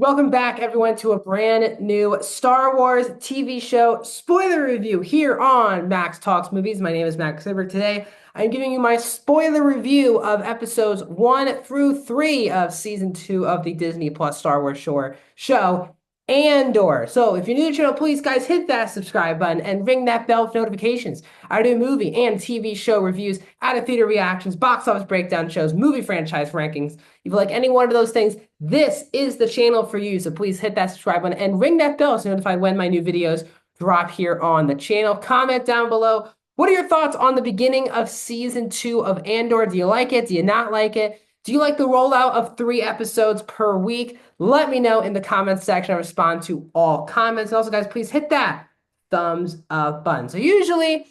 Welcome back, everyone, to a brand new Star Wars TV show spoiler review here on Max Talks Movies. My name is Max Silver. Today, I'm giving you my spoiler review of episodes 1 through 3 of season 2 of the Disney Plus Star Wars show Andor. So, if you're new to the channel, please, guys, hit that subscribe button and ring that bell for notifications. I do movie and TV show reviews, out of theater reactions, box office breakdown shows, movie franchise rankings. If you like any one of those things, this is the channel for you. So please hit that subscribe button and ring that bell so you're notified when my new videos drop here on the channel. Comment down below. What are your thoughts on the beginning of season 2 of Andor? Do you like it? Do you not like it? Do you like the rollout of 3 episodes per week? Let me know in the comments section. I respond to all comments. And also, guys, please hit that thumbs up button. So usually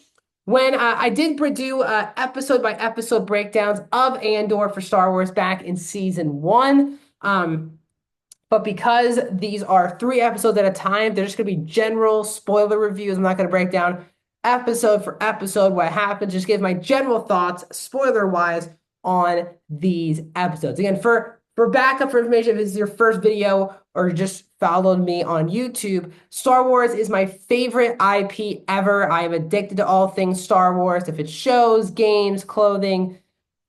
when I did do episode by episode breakdowns of Andor for Star Wars back in season 1. But because these are 3 episodes at a time, they're just going to be general spoiler reviews. I'm not going to break down episode for episode what happened. Just give my general thoughts, spoiler wise, on these episodes. Again, for backup for information, if this is your first video or just followed me on YouTube, Star Wars is my favorite IP ever. I am addicted to all things Star Wars. If it's shows, games, clothing,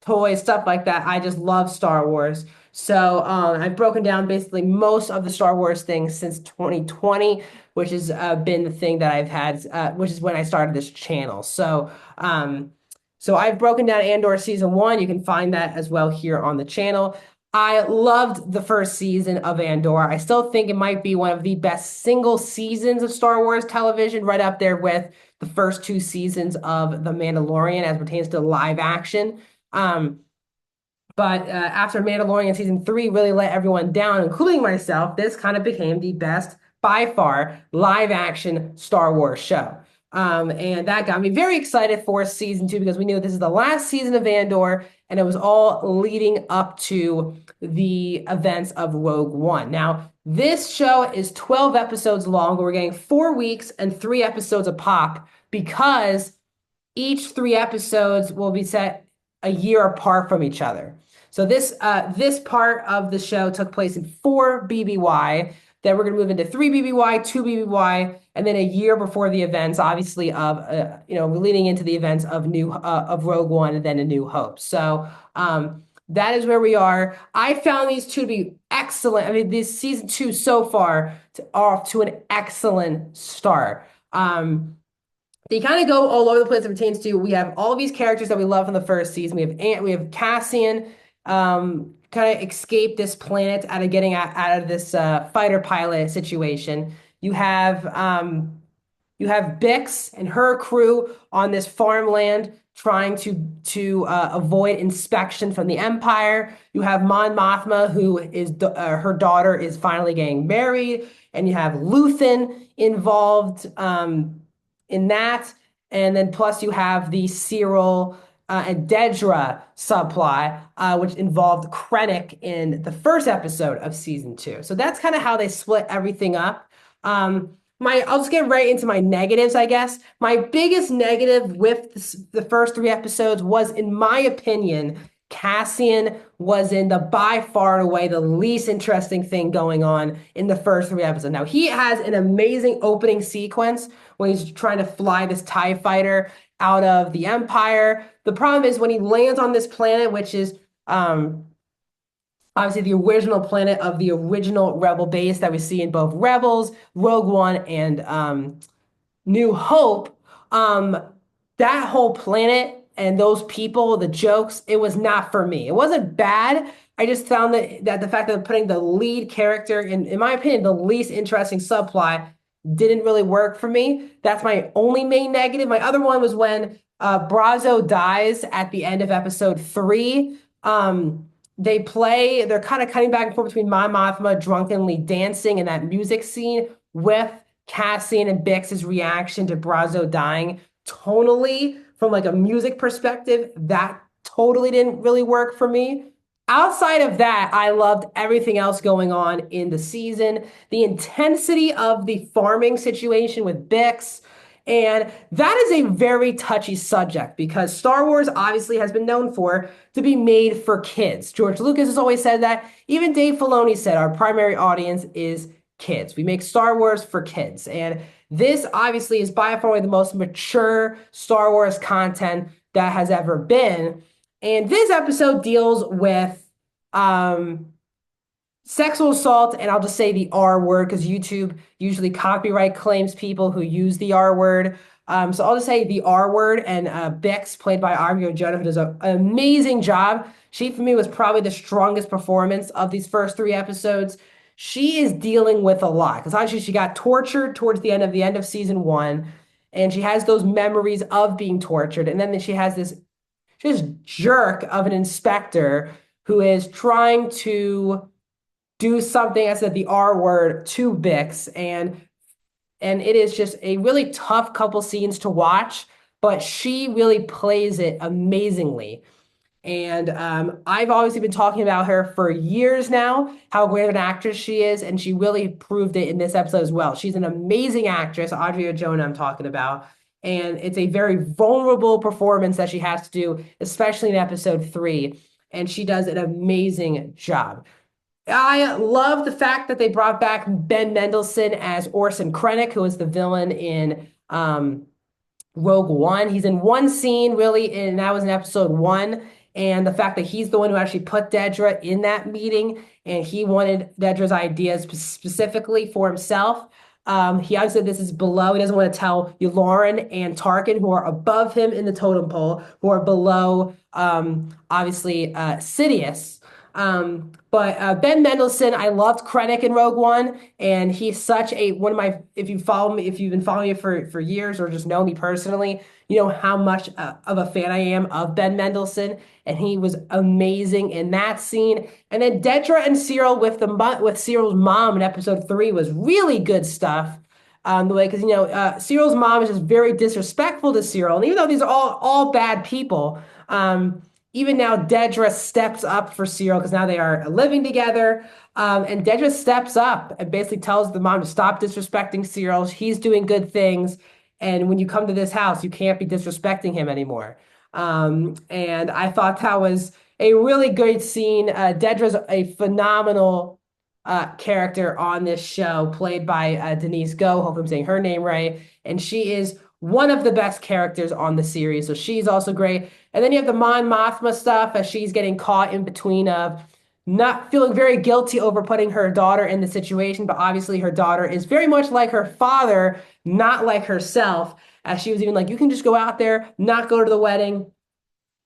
toys, stuff like that, I just love Star Wars. So I've broken down basically most of the Star Wars things since 2020, which has been the thing that I've had, which is when I started this channel. So I've broken down Andor season 1. You can find that as well here on the channel. I loved the first season of Andor. I still think it might be one of the best single seasons of Star Wars television, right up there with the first 2 seasons of The Mandalorian as pertains to live action. But after Mandalorian season 3 really let everyone down, including myself, this kind of became the best, by far, live action Star Wars show. And that got me very excited for season 2 because we knew this is the last season of Andor and it was all leading up to the events of Rogue One. Now, this show is 12 episodes long. We're getting 4 weeks and 3 episodes a pop because each 3 episodes will be set a year apart from each other. So this part of the show took place in 4 BBY. Then we're going to move into 3 BBY, 2 BBY, and then a year before the events, obviously of leading into the events of Rogue One and then A New Hope. So that is where we are. I found these two to be excellent. I mean, this season 2 so far off to an excellent start. They kind of go all over the place. It pertains to we have all these characters that we love from the first season. We have Cassian kind of escape this planet out of getting out of this fighter pilot situation. You have Bix and her crew on this farmland trying to avoid inspection from the Empire. You have Mon Mothma, who is her daughter is finally getting married, and you have Luthen involved in that. And then plus you have the Cyril and Dedra subplot, which involved Krennic in the first episode of season 2. So that's kind of how they split everything up. I'll just get right into my negatives, I guess. My biggest negative with the first 3 episodes was, in my opinion, Cassian was in the by far and away the least interesting thing going on in the first 3 episodes. Now, he has an amazing opening sequence when he's trying to fly this TIE fighter out of the Empire. The problem is when he lands on this planet, which is obviously the original planet of the original Rebel base that we see in both Rebels, Rogue One, and New Hope. That whole planet and those people, the jokes, it was not for me. It wasn't bad. I just found that the fact that putting the lead character in my opinion, the least interesting subplot didn't really work for me. That's my only main negative. My other one was when Brazo dies at the end of episode 3. They're kind of cutting back and forth between Mon Mothma drunkenly dancing and that music scene with Cassian and Bix's reaction to Brazo dying. Tonally, from like a music perspective, that totally didn't really work for me. Outside of that, I loved everything else going on in the season. The intensity of the farming situation with Bix And that is a very touchy subject because Star Wars obviously has been known for to be made for kids. George Lucas has always said that. Even Dave Filoni said our primary audience is kids. We make Star Wars for kids. And this obviously is by far the most mature Star Wars content that has ever been. And this episode deals with um, sexual assault, and I'll just say the R word because YouTube usually copyright claims people who use the R word. So I'll just say the R word, and Bix, played by Arvio Jonah, who does an amazing job. She, for me, was probably the strongest performance of these first three episodes. She is dealing with a lot because obviously she got tortured towards the end of season one, and she has those memories of being tortured, and then she has this just jerk of an inspector who is trying to do something. I said the R word to Bix, and it is just a really tough couple scenes to watch, but she really plays it amazingly. And I've obviously been talking about her for years now, how great of an actress she is, and she really proved it in this episode as well. She's an amazing actress, Audrey Jonah I'm talking about, and it's a very vulnerable performance that she has to do, especially in episode three, and she does an amazing job. I love the fact that they brought back Ben Mendelsohn as Orson Krennic, who is the villain in Rogue One. He's in one scene, really, and that was in episode one. And the fact that he's the one who actually put Dedra in that meeting, and he wanted Dedra's ideas specifically for himself. He obviously this is below. He doesn't want to tell Yularen and Tarkin, who are above him in the totem pole, who are below, obviously, Sidious. But Ben Mendelsohn, I loved Krennic in Rogue One, and he's such a one of my. If you follow me, if you've been following me for years or just know me personally, you know how much of a fan I am of Ben Mendelsohn, and he was amazing in that scene. And then Dedra and Cyril with Cyril's mom in episode three was really good stuff. The way because Cyril's mom is just very disrespectful to Cyril, and even though these are all bad people. Even now, Dedra steps up for Cyril because now they are living together. And Dedra steps up and basically tells the mom to stop disrespecting Cyril. He's doing good things. And when you come to this house, you can't be disrespecting him anymore. And I thought that was a really great scene. Dedra's a phenomenal character on this show, played by Denise Go. Hope I'm saying her name right. And she is one of the best characters on the series. So she's also great. And then you have the Mon Mothma stuff as she's getting caught in between of not feeling very guilty over putting her daughter in the situation, but obviously her daughter is very much like her father, not like herself, as she was even like, you can just go out there, not go to the wedding.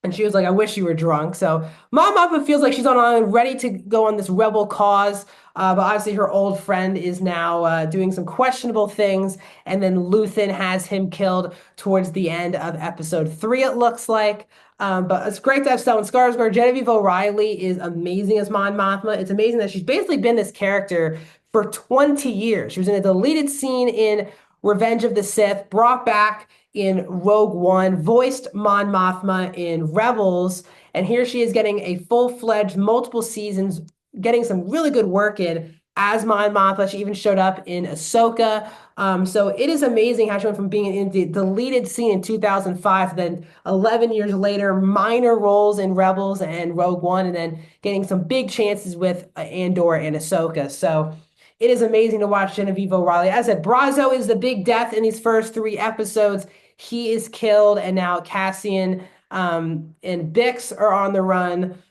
And she was like, I wish you were drunk. So Mom Mothma feels like she's on ready to go on this rebel cause. But obviously her old friend is now doing some questionable things. And then Luthen has him killed towards the end of episode three, it looks like. But it's great to have Stellan Skarsgård. Genevieve O'Reilly is amazing as Mon Mothma. It's amazing that she's basically been this character for 20 years. She was in a deleted scene in Revenge of the Sith, brought back in Rogue One, voiced Mon Mothma in Rebels, and here she is getting a full-fledged multiple seasons, getting some really good work in as Mon Mothma. She even showed up in Ahsoka. So it is amazing how she went from being in the deleted scene in 2005 to then 11 years later, minor roles in Rebels and Rogue One, and then getting some big chances with Andor and Ahsoka. So it is amazing to watch Genevieve O'Reilly. As I said, Brazo is the big death in these first three episodes. He is killed, and now Cassian and Bix are on the run.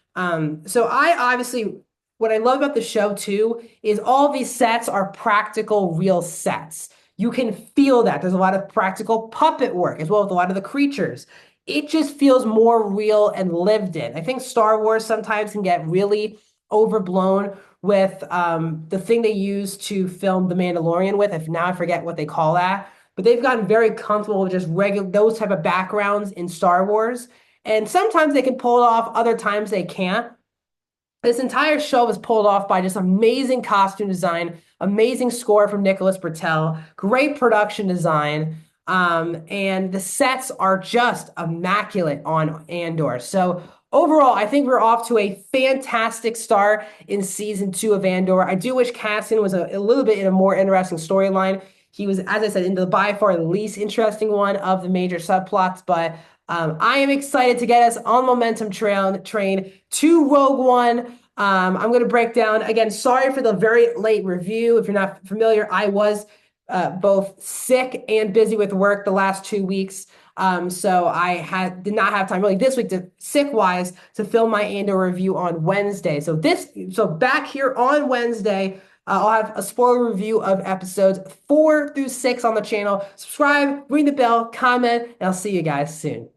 So I obviously, what I love about the show too is all these sets are practical, real sets. You can feel that. There's a lot of practical puppet work as well as a lot of the creatures. It just feels more real and lived in. I think Star Wars sometimes can get really overblown with the thing they use to film The Mandalorian with. If now I forget what they call that, but they've gotten very comfortable with just regular those type of backgrounds in Star Wars. And sometimes they can pull it off, other times they can't. This entire show was pulled off by just amazing costume design, amazing score from Nicholas Britell, great production design, and the sets are just immaculate on Andor. So overall, I think we're off to a fantastic start in season two of Andor. I do wish Cassian was a little bit in a more interesting storyline. He was, as I said, into the by far the least interesting one of the major subplots, but I am excited to get us on momentum train to Rogue One. I'm going to break down again. Sorry for the very late review. If you're not familiar, I was both sick and busy with work the last 2 weeks. So I did not have time really this week to sick wise to film my Andor review on Wednesday. So back here on Wednesday, I'll have a spoiler review of episodes 4 through 6 on the channel. Subscribe, ring the bell, comment, and I'll see you guys soon.